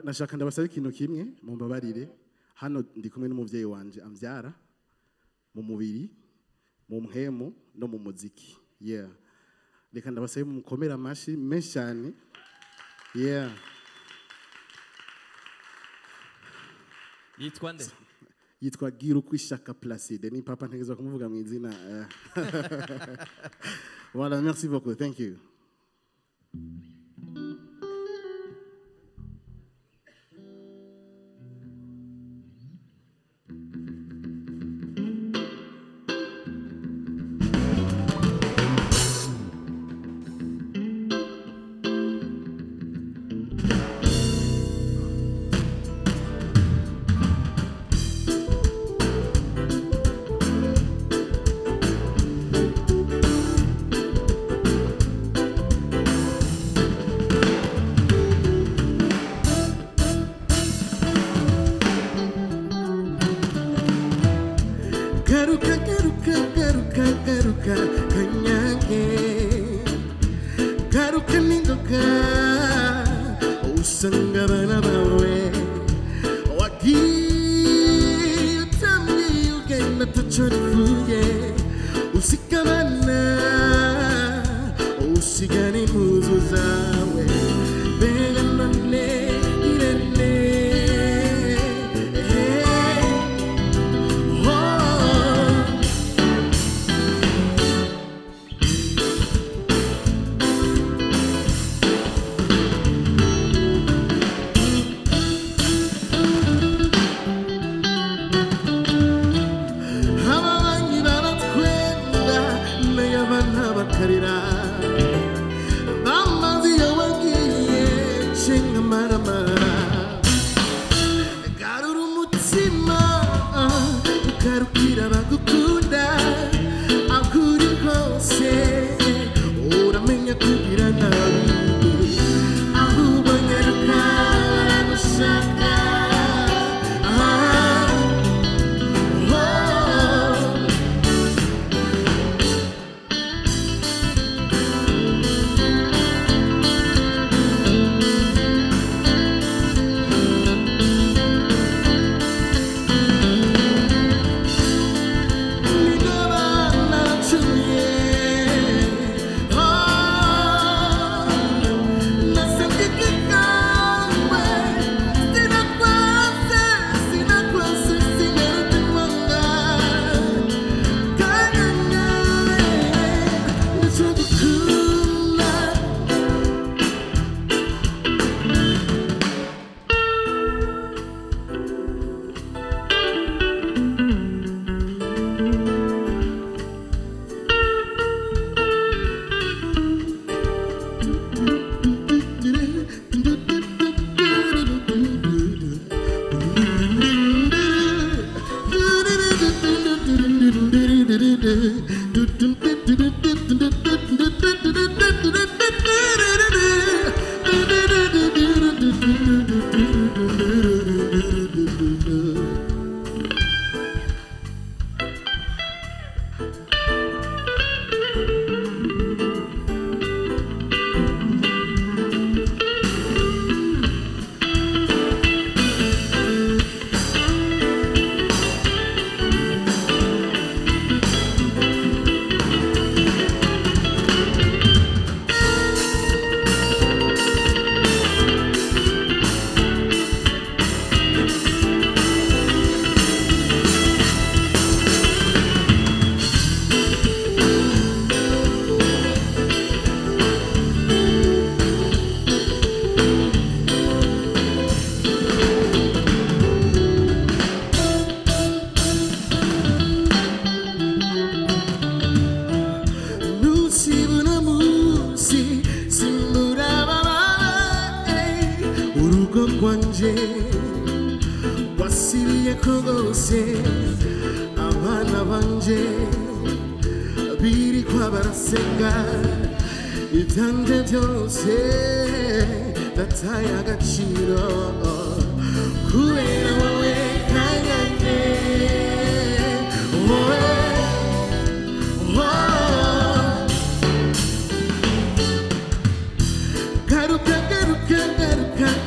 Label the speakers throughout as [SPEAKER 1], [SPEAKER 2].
[SPEAKER 1] nashaka ndabasaba ikintu kimwe mumbabarire hano ndi kumwe n'umuvyeyi wanje amvyara mu mubiri mu mpemu no mu muziki yeah reka ndabasabe mukomera amashi menshi cyane yeah
[SPEAKER 2] yitwa nde
[SPEAKER 1] yitwa Giru kwishaka Placide ni papa ntegeza kumuvuga mu izina voilà merci beaucoup thank you
[SPEAKER 3] Garuka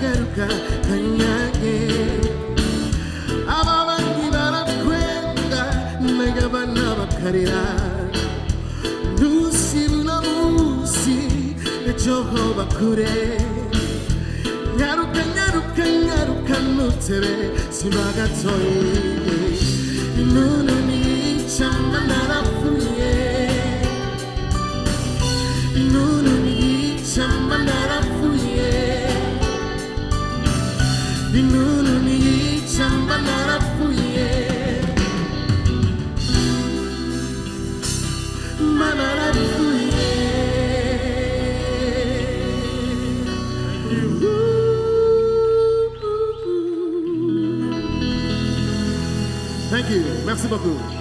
[SPEAKER 1] garuka kanyage ababanyi barakwenda n'abana bakarira nusibuna musi ejo ho bakure nyaruka nyaruka nyaruka nutebe sibagatoye inunu nicamba narapfuye inunu nicamba narapfuye inunu nicamba narapfuye manarapfuye. Thank you. Merci beaucoup.